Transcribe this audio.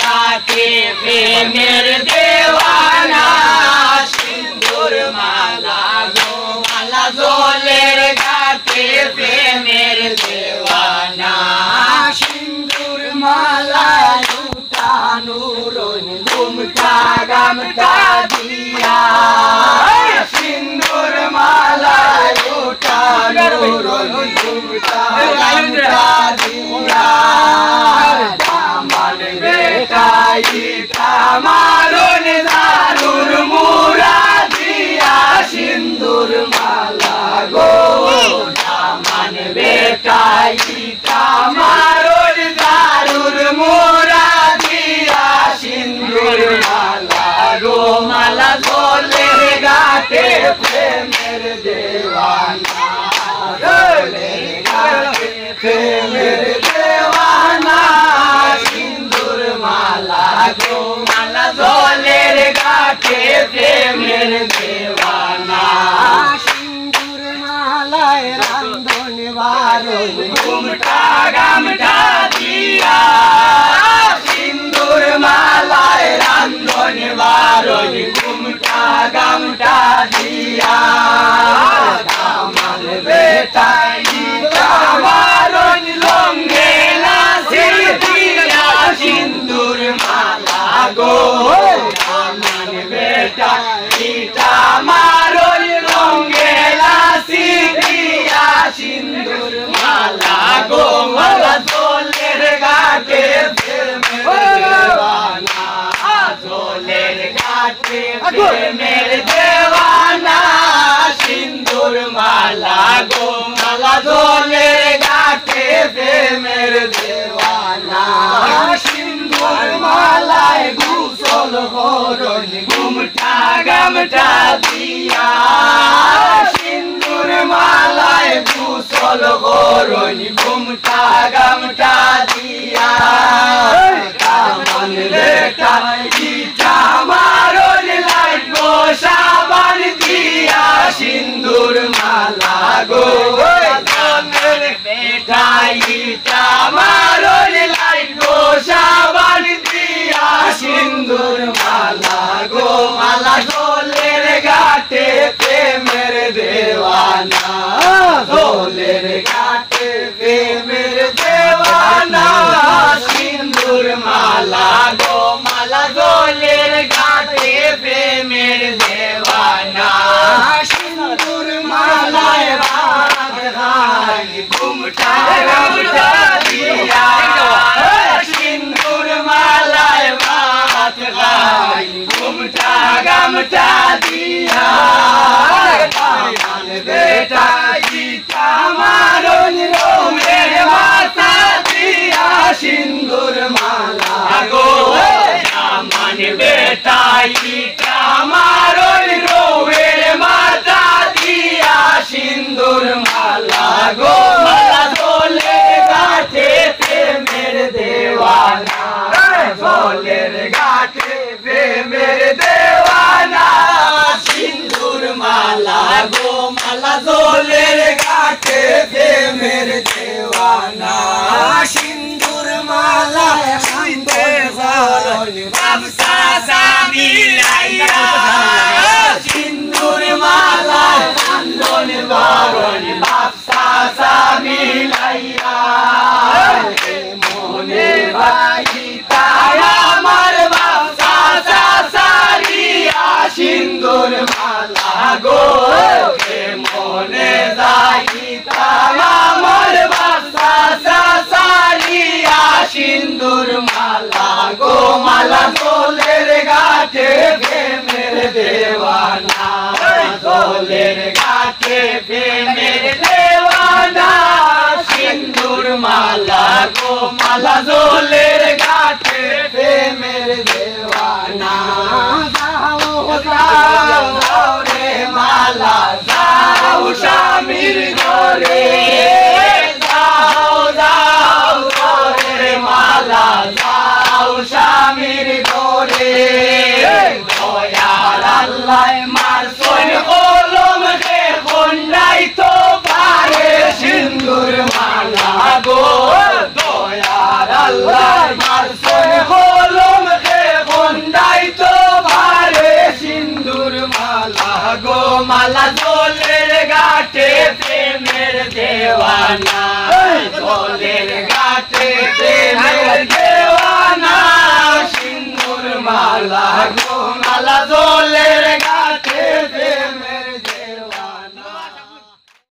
ঘাটে প্রেমের দেওয়ানা সিন্দুর মালা গো মালা জলের ঘাটে প্রেমের দেওয়ানা সিন্দুর মালা লুটানোর ঘুমটা গামটা দিয়া সিন্দুর মালা লুটানোর ঘুমটা গামটা দিয়া দামান বেটাই তামারুন দারুর মুরা দিয়া সিন্দুর মালা গো দামান বেটাই তামারুন দারুর মুরা দিয়া সিন্দুর মালা গো মালা জলের ঘাটে প্রেমের দেওয়ানা জলের ঘাটে প্রেমের দেওয়ানা সিন্দুর মালা গো মালা জলের ঘাটে প্রেমের দেওয়ানা সিন্দুর মালায় রান্ধন বারণ ঘুমটা গামটা দিয়া সিন্দুর মালায় রান্ধন বারণ ঘুমটা গামটা দিয়া দামান বেটাই তামারুন লঙ্গে নাচি দিয়া সিন্দুর মালা গো দামান বেটাই তামারুন লঙ্গে নাচি দিয়া সিন্দুর মালা গো মালা জলের ঘাটে প্রেমের দেওয়ানা জলের ঘাটে প্রেমের দেওয়ানা সিন্দুর মালা গো মালা জলের ঘাটে প্রেমের দেওয়ানা সিন্দুর মালায় গোসল করন ঘুমটা গামটা দিয়া সিন্দুর মালায় গোসল করন ঘুমটা গামটা দিয়া দামান বেটাই তামারুন লাগো সাবান দিয়া সিন্দুর মালা গো দামান বেটাই তামারুন লাগো সাবান দিয়া সিন্দুর মালা গো মালা জলের ঘাটে প্রেমের দেওয়ানা জলের ঘাটে প্রেমের দেওয়ানা সিন্দুর মালা গো মালা জলের ঘাটে প্রেমের দেওয়ানা সিন্দুর মালায় রাত খাই ঘুমটা গামটা দিয়া সিন্দুর মালায় রাত খাই ঘুমটা গামটা দিয়া দামান বেটাই তামারুন রোমের মাথা দিয়া সিন্দুর মালা গো দামান বেটাই তামারুন রোমের মাথা দিয়া সিন্দুর মালা গো মালা জলের ঘাটে প্রেমের দেওয়ানা জলের ঘাটে প্রেমের দেওয়ানা সিন্দুর মালা গো মালা জলের ঘাটে প্রেমের দেওয়ানা সিন্দুর মালায় রান্ধন বাবসা সামি লাইয়া সিন্দুর মালায় রান্ধন বারণ বাবসা সামি লাইয়া মনে ভাই আমার বাবসা সারিয়া সিন্দুর মালা গো মনে যাই আমার বাবসা সারিয়া সিন্দুর মালা গো মালা জলের ঘাটে প্রেমের দেওয়ানা জলের ঘাটে প্রেমের দেওয়ানা সিন্দুর মালা গো মালা জলের ঘাটে প্রেমের দেওয়ানা যাও রে মালা যাও স্বামীর ঘরে যাও রে মালা যাও স্বামীর ঘরে দয়ার আল্লাহ মারছন কলম হে কন্যাই তো পারে সিন্দুর মালা গো দয়ার আল্লাহ মারছন কলম গো মালা জলের